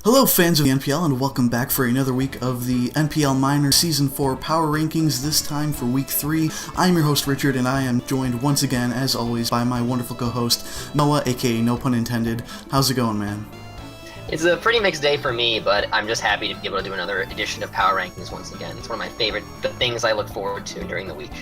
Hello fans of the NPL and welcome back for another week of the NPL Minor Season 4 Power Rankings, this time for Week 3. I'm your host Richard and I am joined once again, as always, by my wonderful co-host Noah, aka No Pun Intended. How's it going, man? It's a pretty mixed day for me, but I'm just happy to be able to do another edition of Power Rankings once again. It's one of my favorite things I look forward to during the week.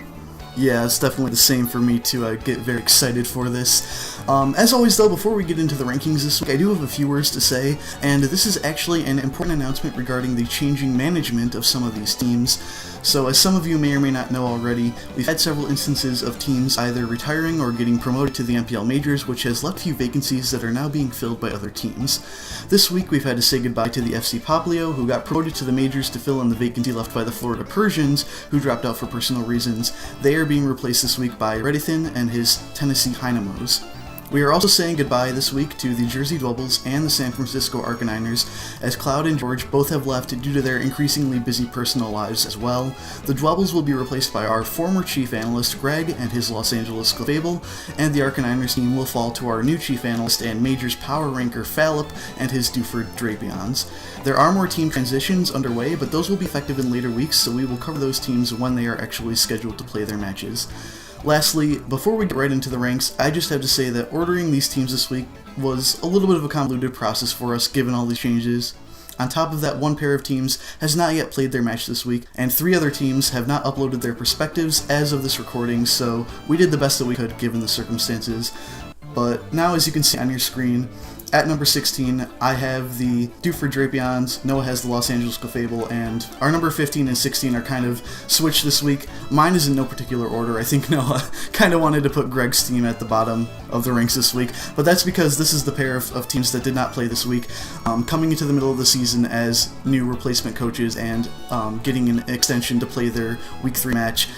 Yeah, it's definitely the same for me too. I get very excited for this. As always though, before we get into the rankings this week, I do have a few words to say, and this is actually an important announcement regarding the changing management of some of these teams. So as some of you may or may not know already, we've had several instances of teams either retiring or getting promoted to the NPL Majors, which has left few vacancies that are now being filled by other teams. This week we've had to say goodbye to the FC Poplio, who got promoted to the Majors to fill in the vacancy left by the Florida Persians, who dropped out for personal reasons. They are being replaced this week by Redithin and his Tennessee Dynamos. We are also saying goodbye this week to the Jersey Dwebbles and the San Francisco Arcaniners, as Cloud and George both have left due to their increasingly busy personal lives as well. The Dwebbles will be replaced by our former chief analyst Greg and his Los Angeles Clefable, and the Arcaniners team will fall to our new chief analyst and Majors power ranker Fallop and his Duford Drapions. There are more team transitions underway, but those will be effective in later weeks, so we will cover those teams when they are actually scheduled to play their matches. Lastly, before we get right into the ranks, I just have to say that ordering these teams this week was a little bit of a convoluted process for us given all these changes. On top of that, one pair of teams has not yet played their match this week, and 3 other teams have not uploaded their perspectives as of this recording, so we did the best that we could given the circumstances. But now, as you can see on your screen, at number 16, I have the Duford Drapions, Noah has the Los Angeles Clefable, and our number 15 and 16 are kind of switched this week. Mine is in no particular order. I think Noah kind of wanted to put Greg's team at the bottom of the ranks this week, but that's because this is the pair of teams that did not play this week, coming into the middle of the season as new replacement coaches and getting an extension to play their Week 3 match.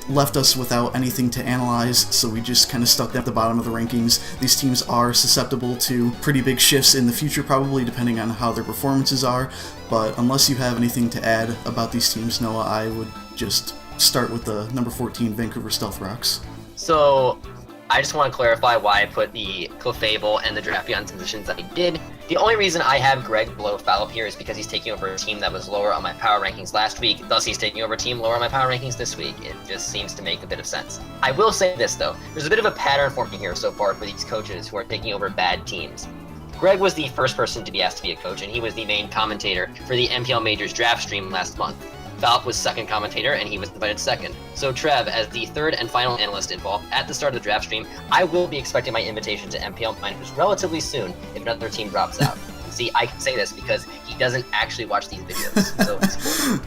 Left us without anything to analyze, so we just kind of stuck them at the bottom of the rankings. These teams are susceptible to pretty big shifts in the future, probably depending on how their performances are, but unless you have anything to add about these teams, Noah, I would just start with the number 14 Vancouver Stealth Rocks. So, I just want to clarify why I put the Clefable and the Drapions positions that I did. The only reason I have Greg below Fallop here is because he's taking over a team that was lower on my power rankings last week, thus he's taking over a team lower on my power rankings this week. It just seems to make a bit of sense. I will say this though, there's a bit of a pattern forming here so far for these coaches who are taking over bad teams. Greg was the first person to be asked to be a coach, and he was the main commentator for the NPL Majors draft stream last month. Fallop was second commentator, and he was invited second. So Trev, as the third and final analyst involved at the start of the draft stream, I will be expecting my invitation to NPL Minors relatively soon if another team drops out. See, I can say this because he doesn't actually watch these videos, so it's cool.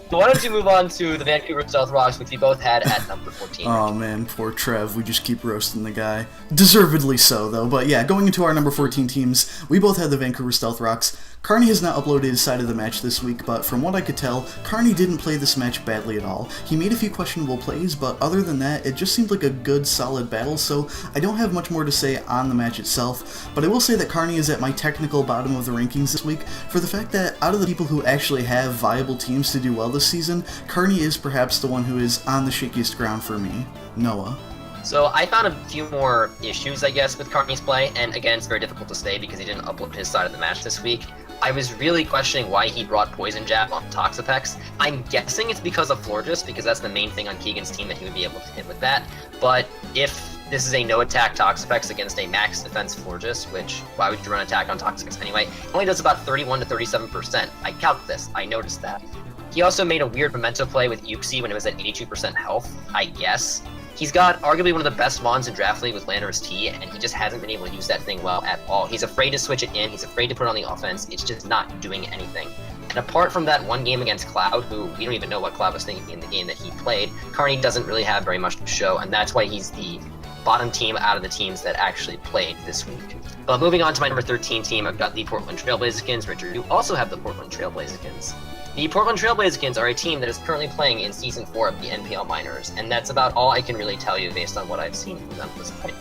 So why don't you move on to the Vancouver Stealth Rocks, which we both had at number 14. Oh man, poor Trev. We just keep roasting the guy. Deservedly so, though. But yeah, going into our number 14 teams, we both had the Vancouver Stealth Rocks. Carney has not uploaded his side of the match this week, but from what I could tell, Carney didn't play this match badly at all. He made a few questionable plays, but other than that, it just seemed like a good, solid battle, so I don't have much more to say on the match itself, but I will say that Carney is at my technical bottom of the rankings this week for the fact that out of the people who actually have viable teams to do well this season, Carney is perhaps the one who is on the shakiest ground for me. Noah. So I found a few more issues, I guess, with Carney's play, and again, it's very difficult to say because he didn't upload his side of the match this week. I was really questioning why he brought Poison Jab on Toxapex. I'm guessing it's because of Florges, because that's the main thing on Keegan's team that he would be able to hit with that. But if this is a no-attack Toxapex against a max defense Florges, which, why would you run attack on Toxapex anyway? It only does about 31 to 37%. I calc this, I noticed that. He also made a weird memento play with Uxie when it was at 82% health, I guess. He's got arguably one of the best Mons in Draft League with Landorus T, and he just hasn't been able to use that thing well at all. He's afraid to switch it in, he's afraid to put it on the offense, it's just not doing anything. And apart from that one game against Cloud, who we don't even know what Cloud was thinking in the game that he played, Carney doesn't really have very much to show, and that's why he's the bottom team out of the teams that actually played this week. But moving on to my number 13 team, I've got the Portland Trailblazerskins. Richard, you also have the Portland Trailblazerskins. The Portland Trailblazerskins are a team that is currently playing in Season 4 of the NPL Minors, and that's about all I can really tell you based on what I've seen from them at this point.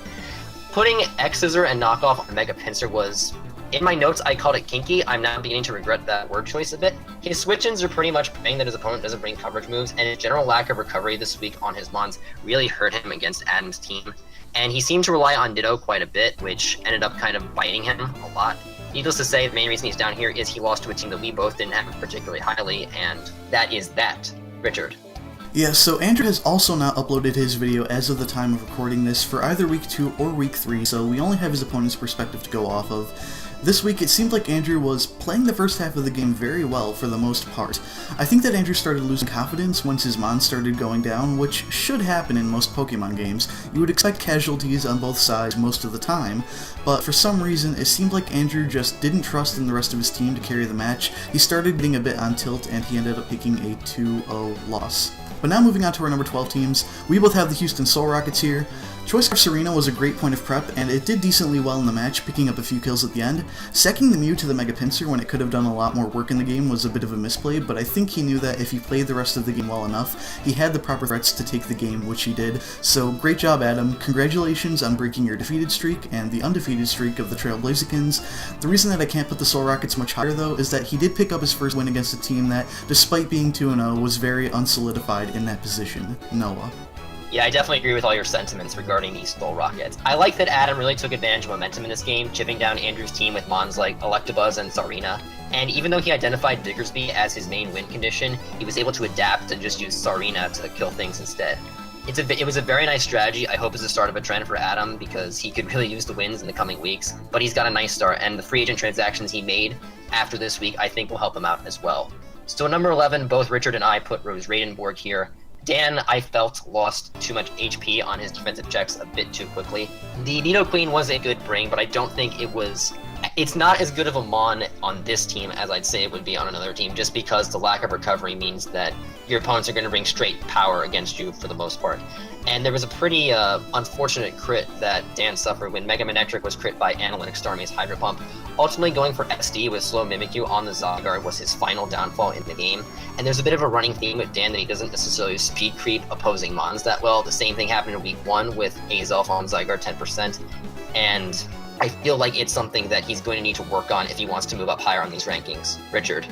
Putting X-Scissor and Knockoff on Mega Pincer was, in my notes I called it kinky. I'm now beginning to regret that word choice a bit. His switch-ins are pretty much praying that his opponent doesn't bring coverage moves, and his general lack of recovery this week on his Mons really hurt him against Adam's team. And he seemed to rely on Ditto quite a bit, which ended up kind of biting him a lot. Needless to say, the main reason he's down here is he lost to a team that we both didn't have particularly highly, and that is that. Richard. Yeah, so Andrew has also not uploaded his video as of the time of recording this for either week 2 or week 3, so we only have his opponent's perspective to go off of. This week, it seemed like Andrew was playing the first half of the game very well for the most part. I think that Andrew started losing confidence once his mon started going down, which should happen in most Pokemon games. You would expect casualties on both sides most of the time, but for some reason, it seemed like Andrew just didn't trust in the rest of his team to carry the match. He started getting a bit on tilt, and he ended up taking a 2-0 loss. But now moving on to our number 12 teams, we both have the Houston Soul Rockets here. Choice of Serena was a great point of prep, and it did decently well in the match, picking up a few kills at the end. Sacking the Mew to the Mega Pinsir when it could have done a lot more work in the game was a bit of a misplay, but I think he knew that if he played the rest of the game well enough, he had the proper threats to take the game, which he did. So great job, Adam. Congratulations on breaking your defeated streak and the undefeated streak of the Trailblazerkins. The reason that I can't put the Soul Rockets much higher, though, is that he did pick up his first win against a team that, despite being 2-0, was very unsolidified in that position. Noah. Yeah, I definitely agree with all your sentiments regarding these Soul Rockets. I like that Adam really took advantage of momentum in this game, chipping down Andrew's team with mons like Electabuzz and Tsarina. And even though he identified Diggersby as his main win condition, he was able to adapt and just use Tsarina to kill things instead. It was a very nice strategy. I hope it's the start of a trend for Adam because he could really use the wins in the coming weeks. But he's got a nice start, and the free agent transactions he made after this week I think will help him out as well. So number 11, both Richard and I put Rose Radenborg here. Dan, I felt, lost too much HP on his defensive checks a bit too quickly. The Nidoqueen was a good bring, but I don't think it's not as good of a mon on this team as I'd say it would be on another team, just because the lack of recovery means that your opponents are going to bring straight power against you for the most part. And there was a pretty unfortunate crit that Dan suffered when Mega Manectric was crit by Analytics Starmie's Hydro Pump. Ultimately going for SD with Slow Mimikyu on the Zygarde was his final downfall in the game. And there's a bit of a running theme with Dan that he doesn't necessarily speed creep opposing mons that well. The same thing happened in week 1 with Azelf on Zygarde 10%. And I feel like it's something that he's going to need to work on if he wants to move up higher on these rankings. Richard.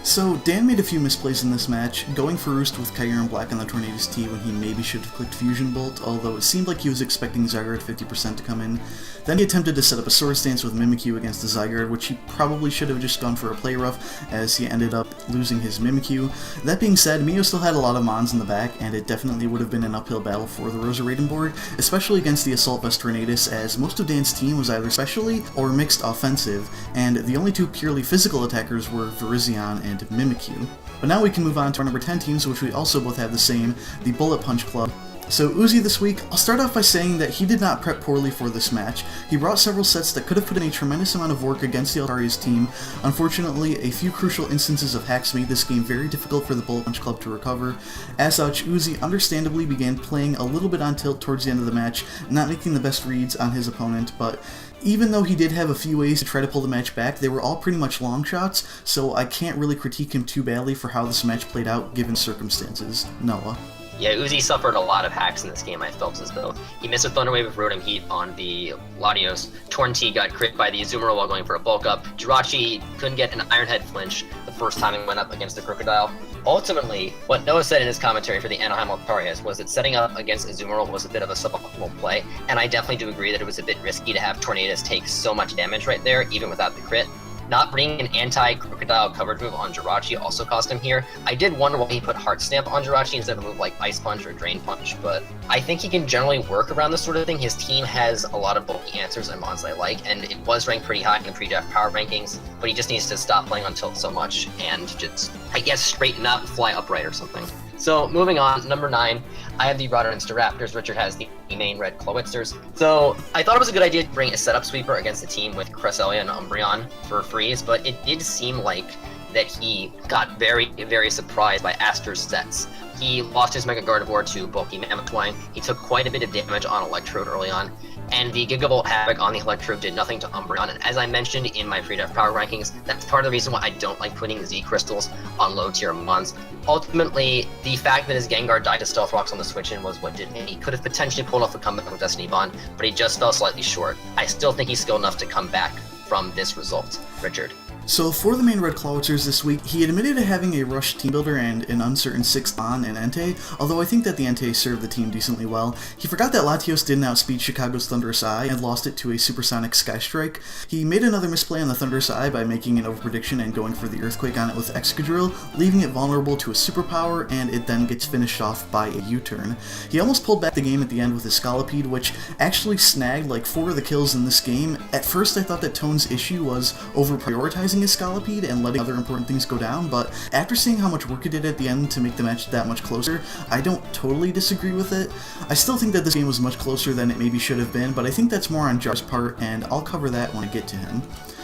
So, Dan made a few misplays in this match, going for Roost with Kyurem Black on the Tornadus T when he maybe should have clicked Fusion Bolt, although it seemed like he was expecting Zygarde 50% to come in. Then he attempted to set up a Swords Dance with Mimikyu against the Zygarde, which he probably should have just gone for a Play Rough, as he ended up losing his Mimikyu. That being said, Mio still had a lot of mons in the back, and it definitely would have been an uphill battle for the Rosa Radenborg, especially against the Assault Vest Tornadus, as most of Dan's team was either specially or mixed offensive, and the only two purely physical attackers were Virizion and Mimikyu. But now we can move on to our number 10 teams, which we also both have the same, the Bullet Punch Club. So Uzi this week, I'll start off by saying that he did not prep poorly for this match. He brought several sets that could have put in a tremendous amount of work against the Altaria's team. Unfortunately, a few crucial instances of hacks made this game very difficult for the Bullet Punch Club to recover. As such, Uzi understandably began playing a little bit on tilt towards the end of the match, not making the best reads on his opponent, but even though he did have a few ways to try to pull the match back, they were all pretty much long shots, so I can't really critique him too badly for how this match played out given circumstances. Noah. Yeah, Uzi suffered a lot of hacks in this game, I felt as though. He missed a Thunder Wave of Rotom Heat on the Latios. Torn T got crit by the Azumarill while going for a bulk up. Jirachi couldn't get an Iron Head flinch the first time he went up against the Crocodile. Ultimately, what Noah said in his commentary for the Anaheim Altarias was that setting up against Azumarill was a bit of a suboptimal play, and I definitely do agree that it was a bit risky to have Tornadus take so much damage right there, even without the crit. Not bringing an anti-Crocodile coverage move on Jirachi also cost him here. I did wonder why he put Heart Stamp on Jirachi instead of a move like Ice Punch or Drain Punch, but I think he can generally work around this sort of thing. His team has a lot of bulky answers and mons I like, and it was ranked pretty high in the pre-draft power rankings, but he just needs to stop playing on tilt so much and just, I guess, straighten up, fly upright or something. So moving on, number 9, I have the Rotterdam Staraptors. Richard has the main red Clowitzers. So I thought it was a good idea to bring a setup sweeper against the team with Cresselia and Umbreon for freeze, but it did seem like that he got very, very surprised by Aster's sets. He lost his Mega Gardevoir to bulky Mammothwine. He took quite a bit of damage on Electrode early on, and the Gigavolt Havoc on the Electrode did nothing to Umbreon. And as I mentioned in my pre-draft power rankings, that's part of the reason why I don't like putting Z Crystals on low tier mons. Ultimately, the fact that his Gengar died to Stealth Rocks on the switch-in was what did it. He could have potentially pulled off a comeback with Destiny Bond, but he just fell slightly short. I still think he's skilled enough to come back from this result. Richard. So for the main Red Clawitzers this week, he admitted to having a rushed team builder and an uncertain 6th on and Entei, although I think that the Entei served the team decently well. He forgot that Latios didn't outspeed Chicago's Thunderous Eye and lost it to a supersonic Sky Strike. He made another misplay on the Thunderous Eye by making an overprediction and going for the Earthquake on it with Excadrill, leaving it vulnerable to a superpower, and it then gets finished off by a U-turn. He almost pulled back the game at the end with his Scolipede, which actually snagged like 4 of the kills in this game. At first I thought that Tone's issue was over-prioritizing his Scolipede and letting other important things go down, but after seeing how much work it did at the end to make the match that much closer, I don't totally disagree with it. I still think that this game was much closer than it maybe should have been, but I think that's more on Jar's part, and I'll cover that when I get to him.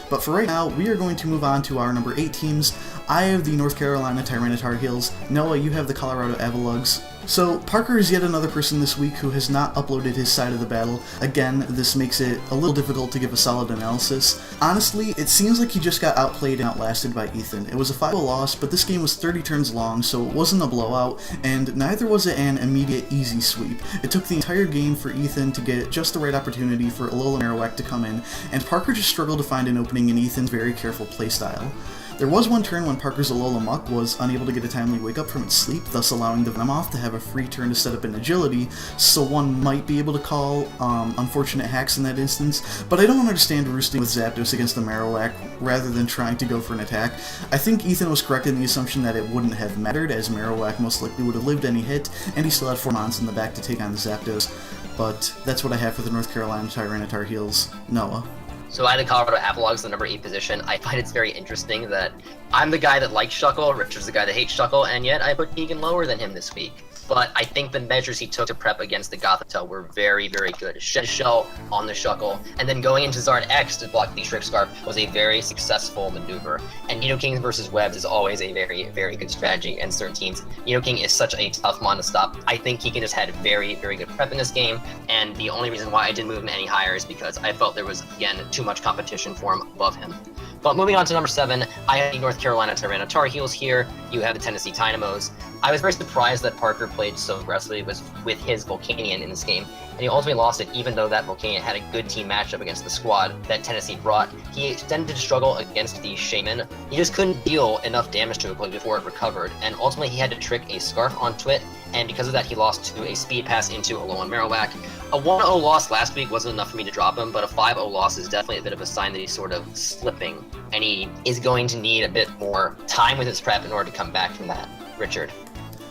But for right now, we are going to move on to our number 8 teams. I have the North Carolina Tyranitar Heels. Noah, you have the Colorado Avalugs. So, Parker is yet another person this week who has not uploaded his side of the battle. Again, this makes it a little difficult to give a solid analysis. Honestly, it seems like he just got outplayed and outlasted by Ethan. It was a 5-0 loss, but this game was 30 turns long, so it wasn't a blowout, and neither was it an immediate easy sweep. It took the entire game for Ethan to get just the right opportunity for Alola Marowak to come in, and Parker just struggled to find an opening in Ethan's very careful playstyle. There was one turn when Parker's Alola Muck was unable to get a timely wake up from its sleep, thus allowing the Venomoth to have a free turn to set up an agility, so one might be able to call unfortunate hacks in that instance, but I don't understand roosting with Zapdos against the Marowak rather than trying to go for an attack. I think Ethan was correct in the assumption that it wouldn't have mattered, as Marowak most likely would have lived any hit, and he still had 4 Mons in the back to take on the Zapdos, but that's what I have for the North Carolina Tyranitar Heels. Noah. So I had the Colorado Avalugs, the number 8 position. I find it's very interesting that I'm the guy that likes Shuckle, Richard's the guy that hates Shuckle, and yet I put Keegan lower than him this week. But I think the measures he took to prep against the Gothitelle were very, very good. Shed Shell on the Shuckle, and then going into Zard X to block the Trick Scarf was a very successful maneuver. And Nidoking versus Webs is always a very, very good strategy in certain teams. Nidoking is such a tough mon to stop. I think Keegan just had very, very good prep in this game, and the only reason why I didn't move him any higher is because I felt there was, again, too much competition for him above him. But moving on to number 7, I have the North Carolina Tyranitar Heels here. You have the Tennessee Dynamos. I was very surprised that Parker played so aggressively with his Volcanion in this game, and he ultimately lost it even though that Volcanion had a good team matchup against the squad that Tennessee brought. He tended to struggle against the Shaman. He just couldn't deal enough damage to it before it recovered, and ultimately he had to trick a Scarf onto it, and because of that he lost to a Speed Pass into Alolan Marowak. A 1-0 loss last week wasn't enough for me to drop him, but a 5-0 loss is definitely a bit of a sign that he's sort of slipping, and he is going to need a bit more time with his prep in order to come back from that. Richard.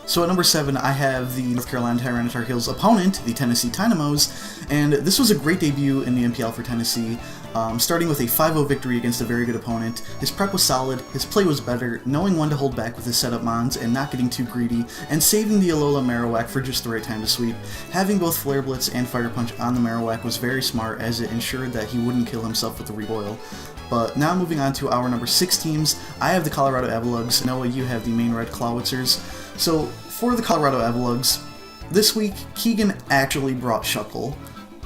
So at number 7, I have the North Carolina Tyranitar Heels opponent, the Tennessee Dynamos, and this was a great debut in the MPL for Tennessee, starting with a 5-0 victory against a very good opponent. His prep was solid, his play was better, knowing when to hold back with his setup mons and not getting too greedy, and saving the Alola Marowak for just the right time to sweep. Having both Flare Blitz and Fire Punch on the Marowak was very smart, as it ensured that he wouldn't kill himself with the Reboil. But now moving on to our number 6 teams, I have the Colorado Avalugs. Noah, you have the main Red Clawitzers. So for the Colorado Avalugs, this week Keegan actually brought Shuckle.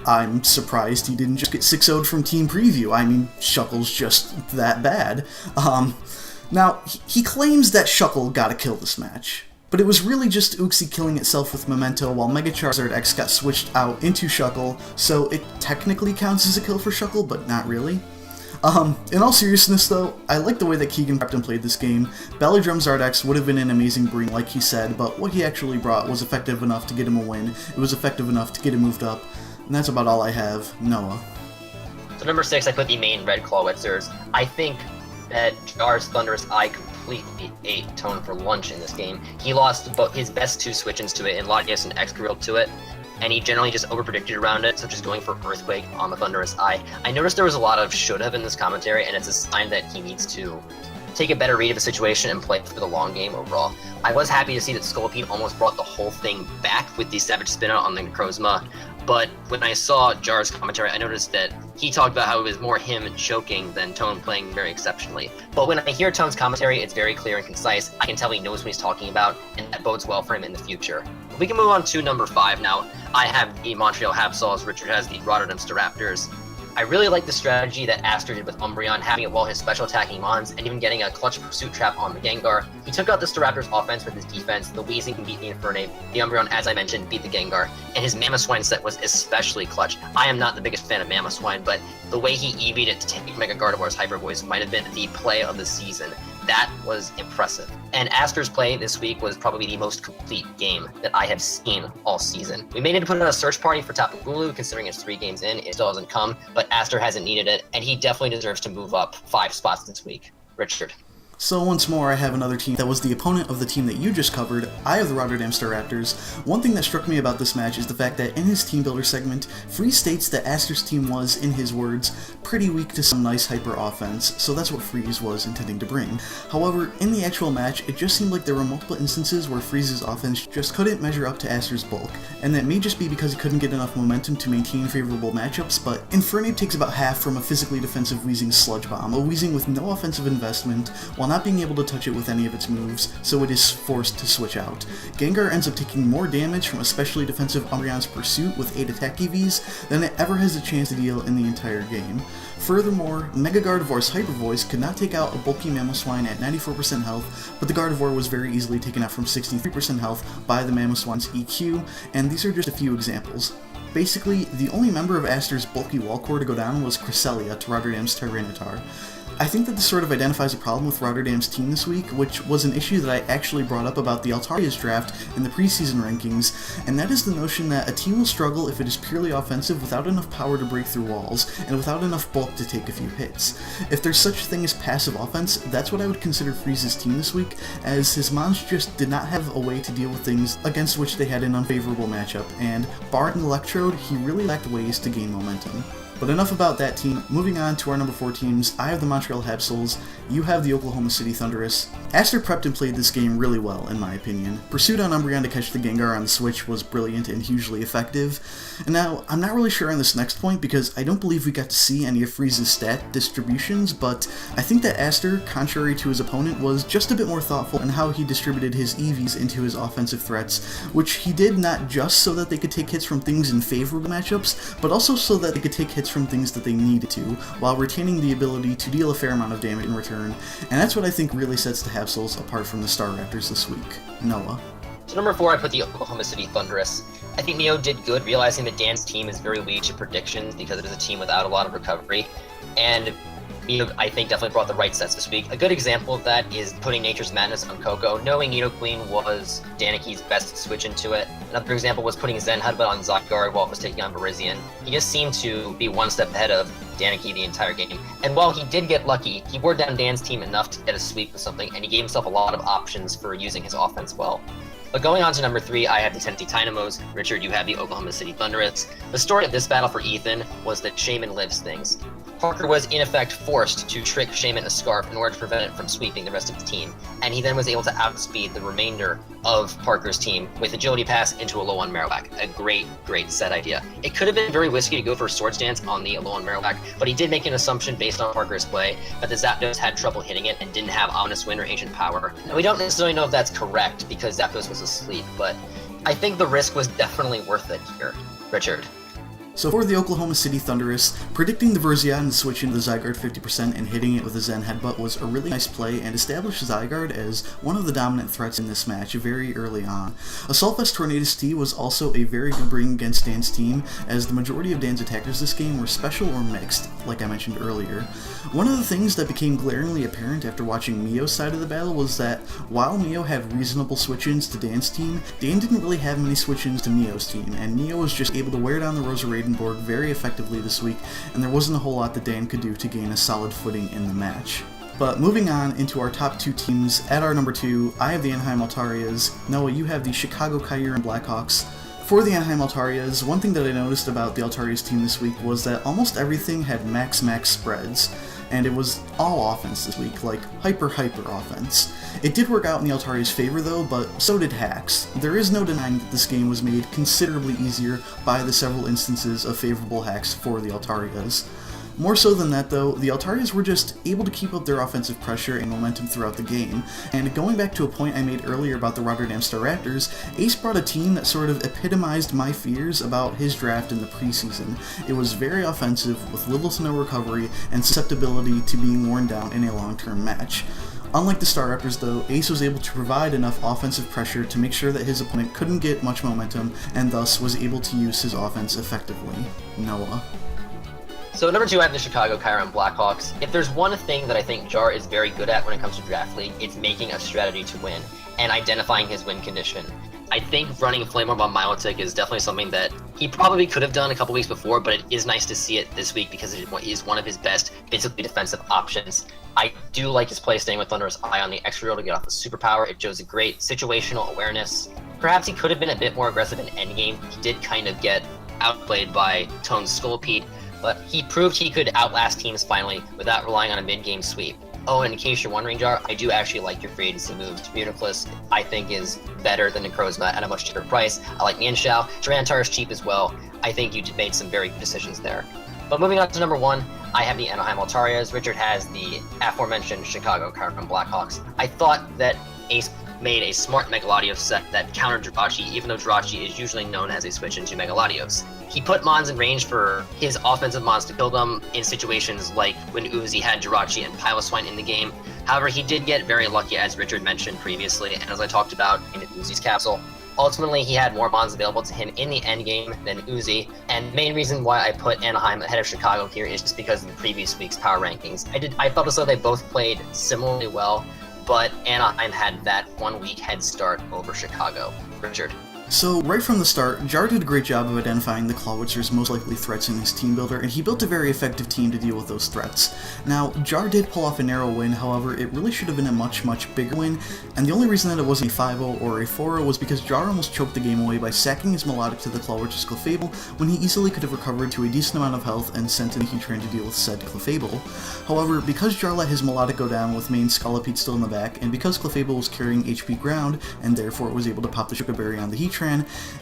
I'm surprised he didn't just get 6-0'd from Team Preview. I mean, Shuckle's just that bad. Now, he claims that Shuckle got a kill this match, but it was really just Uxie killing itself with Memento while Mega Charizard X got switched out into Shuckle, so it technically counts as a kill for Shuckle, but not really. In all seriousness though, I like the way that Keegan prepped and played this game. Belly Drum Zardex would have been an amazing bring like he said, but what he actually brought was effective enough to get him a win. It was effective enough to get him moved up, and that's about all I have. Noah. So number 6, I put the main Red Clawitzers. I think that Jar's Thunderous Eye completely ate Tone for lunch in this game. He lost his best 2 switch-ins to it, and Latias and Excadrill to it, and he generally just overpredicted around it, such as going for Earthquake on the Thunderous Eye. I noticed there was a lot of should have in this commentary, and it's a sign that he needs to take a better read of the situation and play for the long game overall. I was happy to see that Scolipede almost brought the whole thing back with the Savage Spin Out on the Necrozma, but when I saw Jar's commentary, I noticed that he talked about how it was more him choking than Tone playing very exceptionally. But when I hear Tone's commentary, it's very clear and concise. I can tell he knows what he's talking about, and that bodes well for him in the future. We can move on to number 5 now. I have the Montreal Habsols, Richard has the Rotterdam Staraptors. I really like the strategy that Aster did with Umbreon, having it while his special attacking mons, and even getting a clutch pursuit trap on the Gengar. He took out the Staraptor's offense with his defense, the Weezing beat the Infernape, the Umbreon, as I mentioned, beat the Gengar, and his Mamoswine set was especially clutch. I am not the biggest fan of Mamoswine, but the way he EV'd it to take Mega Gardevoir's Hyper Voice might have been the play of the season. That was impressive. And Aster's play this week was probably the most complete game that I have seen all season. We may need to put on a search party for Tapu Bulu, considering it's 3 games in. It still hasn't come, but Aster hasn't needed it, and he definitely deserves to move up 5 spots this week. Richard. So once more, I have another team that was the opponent of the team that you just covered. I have the Rotterdam Staraptors. One thing that struck me about this match is the fact that in his team builder segment, Freeze states that Aster's team was, in his words, pretty weak to some nice hyper offense, so that's what Freeze was intending to bring. However, in the actual match, it just seemed like there were multiple instances where Freeze's offense just couldn't measure up to Aster's bulk, and that may just be because he couldn't get enough momentum to maintain favorable matchups, but Infernape takes about half from a physically defensive Weezing Sludge Bomb, a Weezing with no offensive investment, while not being able to touch it with any of its moves, so it is forced to switch out. Gengar ends up taking more damage from especially defensive Umbreon's Pursuit with 8 attack EVs than it ever has a chance to deal in the entire game. Furthermore, Mega Gardevoir's Hyper Voice could not take out a bulky Mamoswine at 94% health, but the Gardevoir was very easily taken out from 63% health by the Mamoswine's EQ, and these are just a few examples. Basically, the only member of Aster's bulky wall core to go down was Cresselia to Rotterdam's Tyranitar. I think that this sort of identifies a problem with Rotterdam's team this week, which was an issue that I actually brought up about the Altaria's draft in the preseason rankings, and that is the notion that a team will struggle if it is purely offensive without enough power to break through walls, and without enough bulk to take a few hits. If there's such a thing as passive offense, that's what I would consider Freeze's team this week, as his mons just did not have a way to deal with things against which they had an unfavorable matchup, and bar an Electrode, he really lacked ways to gain momentum. But enough about that team. Moving on to our number 4 teams, I have the Montreal Habsels, you have the Oklahoma City Thunderous. Aster prepped and played this game really well, in my opinion. Pursuit on Umbreon to catch the Gengar on the Switch was brilliant and hugely effective. And now, I'm not really sure on this next point because I don't believe we got to see any of Freeze's stat distributions, but I think that Aster, contrary to his opponent, was just a bit more thoughtful in how he distributed his EVs into his offensive threats, which he did not just so that they could take hits from things in favorable matchups, but also so that they could take hits from things that they needed to, while retaining the ability to deal a fair amount of damage in return, and that's what I think really sets the Habsels apart from the Star Raptors this week. Noah. So number 4, I put the Oklahoma City Thunderous. I think Neo did good, realizing that Dan's team is very weak to predictions because it is a team without a lot of recovery, and Neo, I think, definitely brought the right sets this week. A good example of that is putting Nature's Madness on Coco, knowing Nidoqueen was Daniki's best switch into it. Another example was putting Zen Headbutt on Zygarde while it was taking on Virizion. He just seemed to be one step ahead of Daniki the entire game. And while he did get lucky, he wore down Dan's team enough to get a sweep with something, and he gave himself a lot of options for using his offense well. But going on to number 3, I have the Tennessee Dynamos. Richard, you have the Oklahoma City Thunderous. The story of this battle for Ethan was that Shaman lives things. Parker was in effect forced to trick Shaman a Scarf in order to prevent it from sweeping the rest of the team, and he then was able to outspeed the remainder of Parker's team with Agility Pass into a low on Marowak. A great set idea. It could have been very risky to go for Swords Dance on the low on Marowak, but he did make an assumption based on Parker's play that the Zapdos had trouble hitting it and didn't have Ominous Wind or Ancient Power. And we don't necessarily know if that's correct because Zapdos was asleep, but I think the risk was definitely worth it here. Richard. So for the Oklahoma City Thunderous, predicting the Virizion switch into the Zygarde 50% and hitting it with a Zen Headbutt was a really nice play and established Zygarde as one of the dominant threats in this match very early on. Assault Vest Tornadus T was also a very good bring against Dan's team, as the majority of Dan's attackers this game were special or mixed, like I mentioned earlier. One of the things that became glaringly apparent after watching Mio's side of the battle was that while Mio had reasonable switch-ins to Dan's team, Dan didn't really have many switch-ins to Mio's team, and Mio was just able to wear down the Roserade board very effectively this week, and there wasn't a whole lot that Dan could do to gain a solid footing in the match. But moving on into our top 2 teams, at our number 2, I have the Anaheim Altarias. Noah, you have the Chicago Kyurem Blackhawks. For the Anaheim Altarias, one thing that I noticed about the Altarias team this week was that almost everything had max spreads, and it was all offense this week, like hyper offense. It did work out in the Altarias' favor though, but so did hacks. There is no denying that this game was made considerably easier by the several instances of favorable hacks for the Altarias. More so than that though, the Altarias were just able to keep up their offensive pressure and momentum throughout the game, and going back to a point I made earlier about the Rotterdam Star Raptors, Ace brought a team that sort of epitomized my fears about his draft in the preseason. It was very offensive, with little to no recovery, and susceptibility to being worn down in a long-term match. Unlike the Star Raptors though, Ace was able to provide enough offensive pressure to make sure that his opponent couldn't get much momentum, and thus was able to use his offense effectively. Noah. So number 2, I have the Chicago Chiron Blackhawks. If there's one thing that I think Jar is very good at when it comes to Draft League, it's making a strategy to win, and identifying his win condition. I think running Flame Orb on Milotic is definitely something that he probably could have done a couple weeks before, but it is nice to see it this week because it is one of his best physically defensive options. I do like his play staying with Thunderous Eye on the extra roll to get off the superpower. It shows a great situational awareness. Perhaps he could have been a bit more aggressive in endgame. He did kind of get outplayed by Tone's Skullpede, but he proved he could outlast teams finally without relying on a mid-game sweep. Oh, and in case you're wondering, Jar, I do actually like your free agency moves. Municlus, I think, is better than Necrozma at a much cheaper price. I like Mianshao. Durantar is cheap as well. I think you made some very good decisions there. But moving on to number 1, I have the Anaheim Altarias. Richard has the aforementioned Chicago Chiron Blackhawks. I thought that Ace made a smart Mega Latios set that countered Jirachi, even though Jirachi is usually known as a switch into Mega Latios. He put Mons in range for his offensive Mons to kill them in situations like when Uzi had Jirachi and Piloswine in the game. However, he did get very lucky, as Richard mentioned previously, and as I talked about in Uzi's capsule. Ultimately, he had more Mons available to him in the endgame than Uzi, and the main reason why I put Anaheim ahead of Chicago here is just because of the previous week's power rankings. I felt as though they both played similarly well, but Anaheim had that 1 week head start over Chicago. Richard. So, right from the start, Jar did a great job of identifying the Clawitzer's most likely threats in his team builder, and he built a very effective team to deal with those threats. Now, Jar did pull off a narrow win, however, it really should have been a much, much bigger win, and the only reason that it wasn't a 5-0 or a 4-0 was because Jar almost choked the game away by sacking his Melodic to the Clawitzer's Clefable when he easily could have recovered to a decent amount of health and sent in the Heatran to deal with said Clefable. However, because Jar let his Melodic go down with main Scolipede still in the back, and because Clefable was carrying HP ground, and therefore was able to pop the Sugar Berry on the Heatran,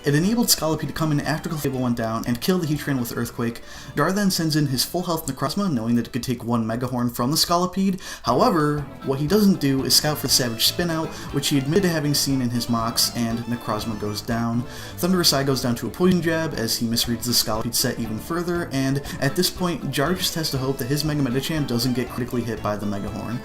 it enabled Scolipede to come in after Clefable went down and kill the Heatran with Earthquake. Jar then sends in his full health Necrozma, knowing that it could take 1 Mega Horn from the Scolipede. However, what he doesn't do is scout for the Savage Spinout, which he admitted to having seen in his mocks, and Necrozma goes down. Thunderous Eye goes down to a Poison Jab as he misreads the Scolipede set even further, and at this point, Jar just has to hope that his Mega Medicham doesn't get critically hit by the Mega Horn.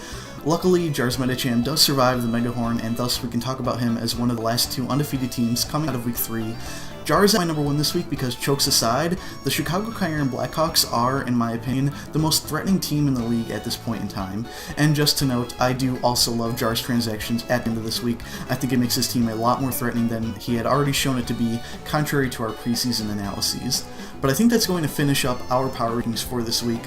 Luckily, Jar's Medicham does survive the Mega Horn, and thus we can talk about him as one of the last 2 undefeated teams coming out of Week 3. Jar is at my number 1 this week because, chokes aside, the Chicago Chiron Blackhawks are, in my opinion, the most threatening team in the league at this point in time. And just to note, I do also love Jar's transactions at the end of this week. I think it makes his team a lot more threatening than he had already shown it to be, contrary to our preseason analyses. But I think that's going to finish up our power rankings for this week.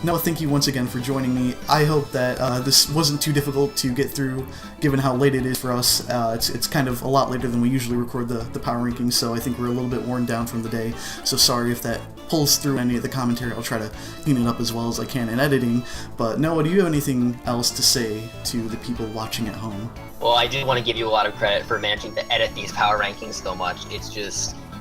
Noah, thank you once again for joining me. I hope that this wasn't too difficult to get through, given how late it is for us. It's kind of a lot later than we usually record the power rankings, so I think we're a little bit worn down from the day. So sorry if that pulls through any of the commentary. I'll try to clean it up as well as I can in editing. But Noah, do you have anything else to say to the people watching at home? Well, I do want to give you a lot of credit for managing to edit these power rankings so much.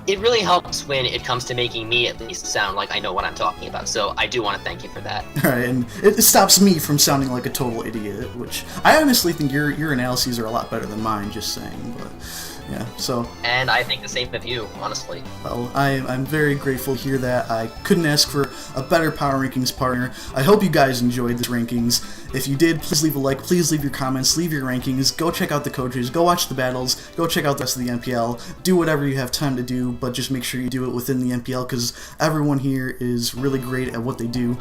It really helps when it comes to making me at least sound like I know what I'm talking about, so I do want to thank you for that. Alright, and it stops me from sounding like a total idiot, which I honestly think your analyses are a lot better than mine, just saying, but yeah, so... And I think the same of you, honestly. Well, I'm very grateful to hear that. I couldn't ask for a better Power Rankings partner. I hope you guys enjoyed this rankings. If you did, please leave a like, please leave your comments, leave your rankings, go check out the coaches, go watch the battles, go check out the rest of the MPL, do whatever you have time to do, but just make sure you do it within the MPL, because everyone here is really great at what they do.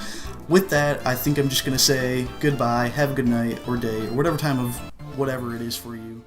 With that, I think I'm just going to say goodbye, have a good night, or day, or whatever time of whatever it is for you.